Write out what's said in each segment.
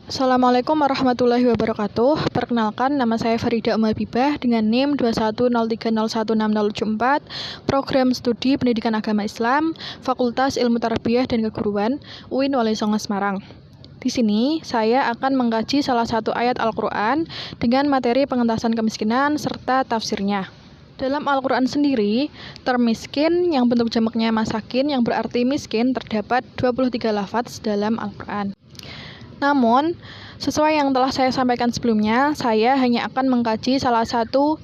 Assalamualaikum warahmatullahi wabarakatuh. Perkenalkan, nama saya Farida Umabibah dengan NIM 21030016074, Program Studi Pendidikan Agama Islam, Fakultas Ilmu Tarbiyah dan Keguruan, UIN Wali Songo Semarang. Di sini, saya akan mengkaji salah satu ayat Al-Quran dengan materi pengentasan kemiskinan serta tafsirnya. Dalam Al-Quran sendiri, term miskin yang bentuk jamaknya masakin yang berarti miskin terdapat 23 lafaz dalam Al-Quran. Namun, sesuai yang telah saya sampaikan sebelumnya, saya hanya akan mengkaji salah satu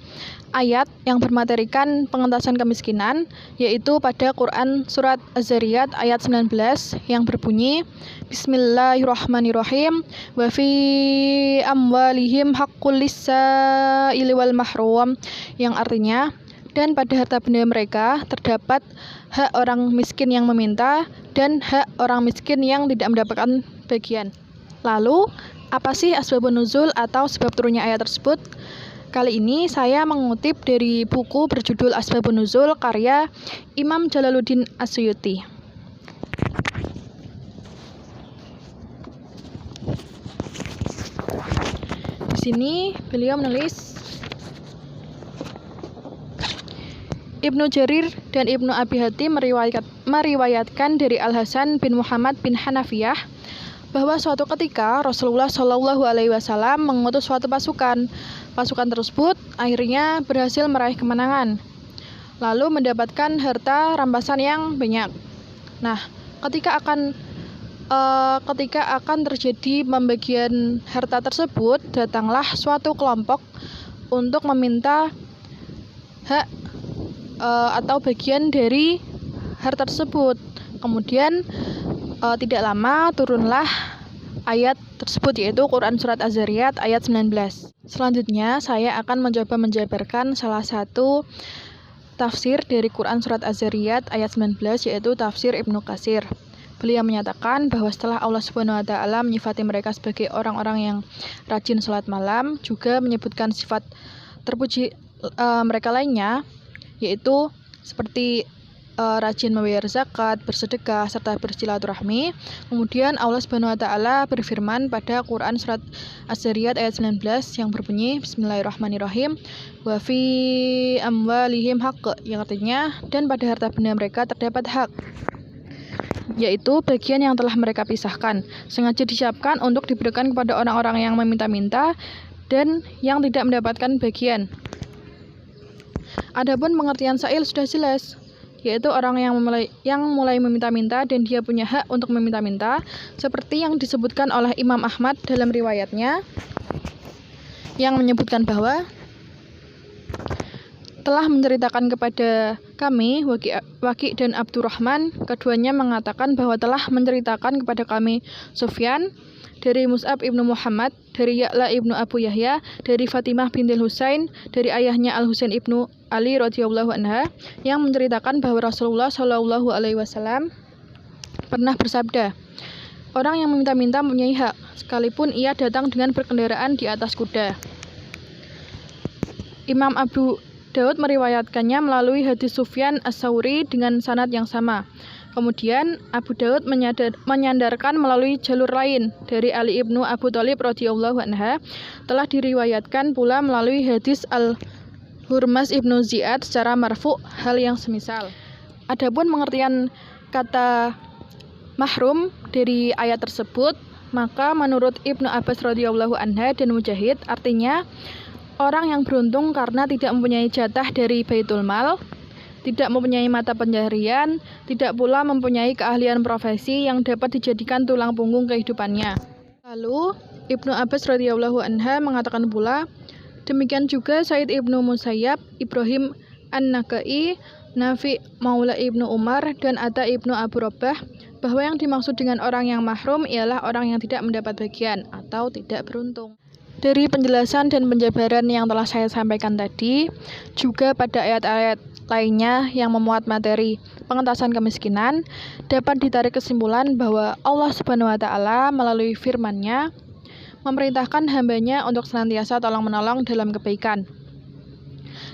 ayat yang bermaterikan pengentasan kemiskinan, yaitu pada Quran Surat Az-Zariyat ayat 19 yang berbunyi, Bismillahirrahmanirrahim, wa fi amwalihim haqqul lis-sa'ili wal mahrum, yang artinya, dan pada harta benda mereka terdapat hak orang miskin yang meminta dan hak orang miskin yang tidak mendapatkan bagian. Lalu, apa sih asbabun nuzul atau sebab turunnya ayat tersebut? Kali ini saya mengutip dari buku berjudul Asbabun Nuzul karya Imam Jalaluddin As-Suyuti. Di sini beliau menulis, Ibnu Jarir dan Ibnu Abi Hatim meriwayatkan dari Al-Hasan bin Muhammad bin Hanafiyah bahwa suatu ketika Rasulullah Shallallahu Alaihi Wasallam mengutus suatu pasukan. Pasukan tersebut akhirnya berhasil meraih kemenangan, lalu mendapatkan harta rampasan yang banyak. Nah, ketika akan terjadi pembagian harta tersebut, datanglah suatu kelompok untuk meminta hak atau bagian dari harta tersebut. Kemudian tidak lama turunlah ayat tersebut, yaitu Quran Surat Az-Zariyat ayat 19. Selanjutnya saya akan mencoba menjabarkan salah satu tafsir dari Quran Surat Az-Zariyat ayat 19, yaitu tafsir Ibnu Katsir. Beliau menyatakan bahwa setelah Allah Subhanahu wa Ta'ala menyifati mereka sebagai orang-orang yang rajin sholat malam, juga menyebutkan sifat terpuji mereka lainnya, yaitu seperti rajin membayar zakat, bersedekah, serta bersilaturahmi. Kemudian Allah Subhanahu wa Ta'ala berfirman pada Quran Surat Az-Zariyat ayat 19 yang berbunyi, Bismillahirrahmanirrahim, wa fi amwalihim haqq, yang artinya, dan pada harta benda mereka terdapat hak, yaitu bagian yang telah mereka pisahkan, sengaja disiapkan untuk diberikan kepada orang-orang yang meminta-minta dan yang tidak mendapatkan bagian. Adapun pengertian sa'il sudah jelas, yaitu orang yang mulai meminta-minta dan dia punya hak untuk meminta-minta, seperti yang disebutkan oleh Imam Ahmad dalam riwayatnya, yang menyebutkan bahwa telah menceritakan kepada kami Waki' dan Abdurrahman, keduanya mengatakan bahwa telah menceritakan kepada kami Sufyan dari Mus'ab ibnu Muhammad, dari Ya'la ibnu Abu Yahya, dari Fatimah bintil Husain, dari ayahnya Al-Husain ibnu Ali radhiyallahu anha, yang menceritakan bahwa Rasulullah Shallallahu Alaihi Wasallam pernah bersabda, orang yang meminta-minta mempunyai hak, sekalipun ia datang dengan berkendaraan di atas kuda. Imam Abu Daud meriwayatkannya melalui hadis Sufyan As-Sauri dengan sanad yang sama. Kemudian Abu Daud menyandarkan melalui jalur lain dari Ali ibnu Abu Thalib radhiyallahu anha, telah diriwayatkan pula melalui hadis Al-Hurmas ibnu Ziyad secara marfu' hal yang semisal. Adapun pengertian kata mahrum dari ayat tersebut, maka menurut Ibnu Abbas radhiyallahu anha dan Mujahid, artinya orang yang beruntung karena tidak mempunyai jatah dari Baitul Mal, tidak mempunyai mata pencaharian, tidak pula mempunyai keahlian profesi yang dapat dijadikan tulang punggung kehidupannya. Lalu, Ibnu Abbas radhiyallahu anha mengatakan pula, demikian juga Said ibnu Musayyab, Ibrahim An-Nakai, Nafi Maula ibnu Umar, dan Atta ibnu Abu Rabah, bahwa yang dimaksud dengan orang yang mahrum ialah orang yang tidak mendapat bagian atau tidak beruntung. Dari penjelasan dan penjabaran yang telah saya sampaikan tadi, juga pada ayat-ayat lainnya yang memuat materi pengentasan kemiskinan, dapat ditarik kesimpulan bahwa Allah Subhanahu wa Ta'ala melalui firman-Nya memerintahkan hambanya untuk senantiasa tolong-menolong dalam kebaikan.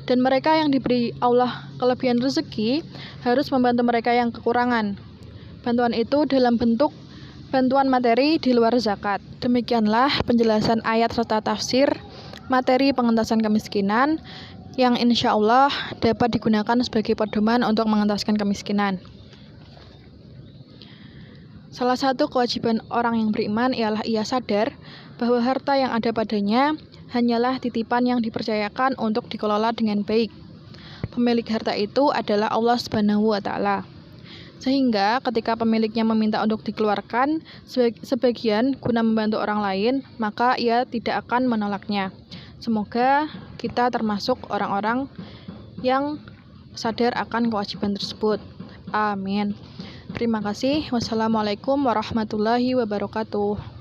Dan mereka yang diberi Allah kelebihan rezeki harus membantu mereka yang kekurangan. Bantuan itu dalam bentuk Bantuan materi di luar zakat. Demikianlah penjelasan ayat serta tafsir materi pengentasan kemiskinan yang insya Allah dapat digunakan sebagai pedoman untuk mengentaskan kemiskinan. Salah satu kewajiban orang yang beriman ialah ia sadar bahwa harta yang ada padanya hanyalah titipan yang dipercayakan untuk dikelola dengan baik. Pemilik harta itu adalah Allah Subhanahu wa Ta'ala. Sehingga ketika pemiliknya meminta untuk dikeluarkan sebagian guna membantu orang lain, maka ia tidak akan menolaknya. Semoga kita termasuk orang-orang yang sadar akan kewajiban tersebut. Amin. Terima kasih. Wassalamualaikum warahmatullahi wabarakatuh.